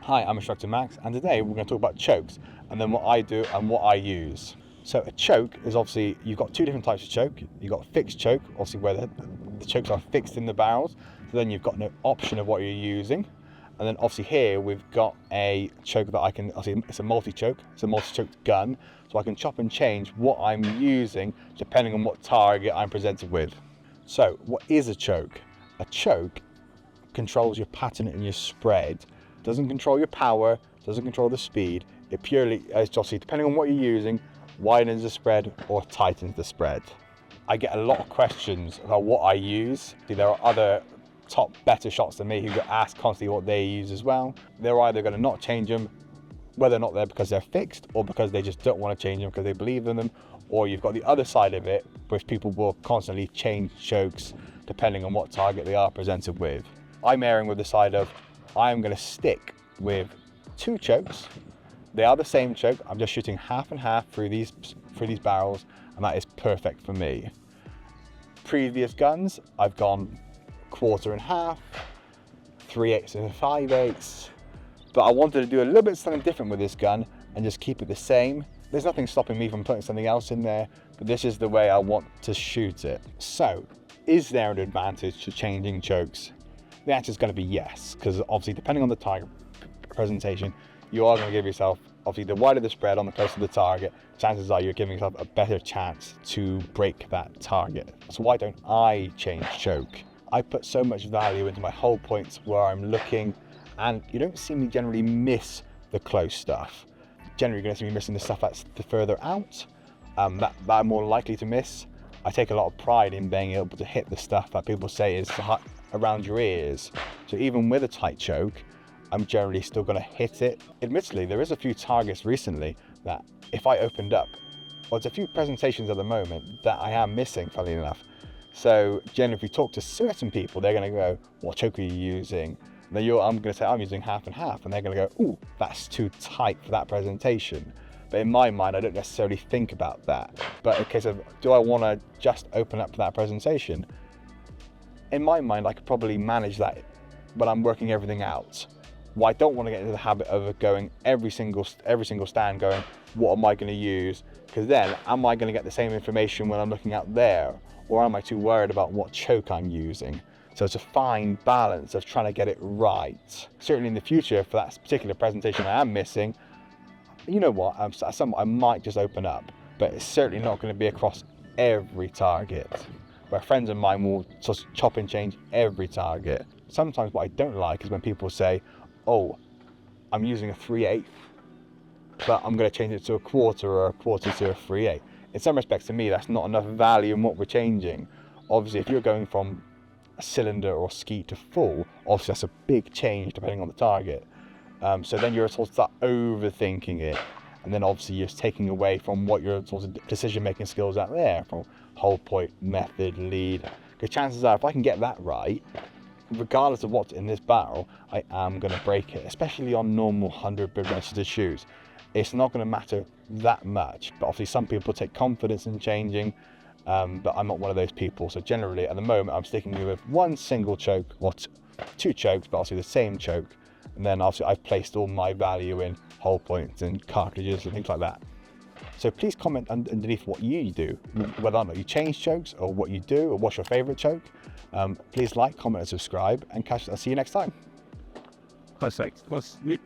Hi, I'm Instructor Max, and today we're going to talk about chokes and then what I do and what I use. So a choke is obviously, you've got two different types of choke. You've got fixed choke, obviously where the chokes are fixed in the barrels. So then you've got no option of what you're using. And then obviously here we've got a choke that I can, obviously it's a multi-choke, it's a multi-choked gun. So I can chop and change what I'm using depending on what target I'm presented with. So what is a choke? A choke controls your pattern and your spread. Doesn't control your power, doesn't control the speed. It purely, obviously, depending on what you're using, widens the spread or tightens the spread. I get a lot of questions about what I use. There are other top better shots than me who get asked constantly what they use as well. They're either going to not change them, whether or not they're because they're fixed or because they just don't want to change them because they believe in them. Or you've got the other side of it, which people will constantly change chokes depending on what target they are presented with. I'm erring with the side of I'm going to stick with two chokes. They are the same choke. I'm just shooting half and half through these barrels, and that is perfect for me. Previous guns, I've gone quarter and half, 3/8 and 5/8, but I wanted to do a little bit something different with this gun and just keep it the same. There's nothing stopping me from putting something else in there, but this is the way I want to shoot it. So, is there an advantage to changing chokes? The answer is going to be yes, because obviously depending on the target presentation, you are going to give yourself, obviously the wider the spread on the closer the target, chances are you're giving yourself a better chance to break that target. So why don't I change choke? I put so much value into my hold points where I'm looking, and you don't see me generally miss the close stuff. Generally you're going to see me missing the stuff that's further out, that I'm more likely to miss. I take a lot of pride in being able to hit the stuff that people say is around your ears. So even with a tight choke, I'm generally still going to hit it. Admittedly, there is a few targets recently that if I opened up, well, there's a few presentations at the moment that I am missing, funnily enough. So generally, if we talk to certain people, they're going to go, what choke are you using? And then I'm going to say, I'm using half and half. And they're going to go, ooh, that's too tight for that presentation. But in my mind, I don't necessarily think about that. But in case of, do I want to just open up for that presentation? In my mind, I could probably manage that when I'm working everything out. Well, I don't want to get into the habit of going every single stand going, what am I going to use? Because then, am I going to get the same information when I'm looking out there? Or am I too worried about what choke I'm using? So it's a fine balance of trying to get it right. Certainly in the future, for that particular presentation I am missing, you know what, I might just open up, but it's certainly not going to be across every target. Where friends of mine will just chop and change every target. Sometimes what I don't like is when people say, oh, I'm using a 3/8, but I'm going to change it to a quarter or a quarter to a 3/8. In some respects, to me, that's not enough value in what we're changing. Obviously, if you're going from a cylinder or skeet to full, obviously that's a big change depending on the target. So then you're sort of start overthinking it. And then obviously you're taking away from what your sort of decision-making skills out there, from hold point, method, lead. Because chances are, if I can get that right, regardless of what's in this barrel, I am going to break it, especially on normal 100 bid registered shoes. It's not going to matter that much, but obviously some people take confidence in changing, but I'm not one of those people. So generally, at the moment, I'm sticking with one single choke, or two chokes, but obviously the same choke. And then obviously I've placed all my value in hold points and cartridges and things like that. So please comment underneath what you do, whether or not you change chokes or what you do or what's your favorite choke. Please like, comment and subscribe, and I'll see you next time. Perfect. Was good.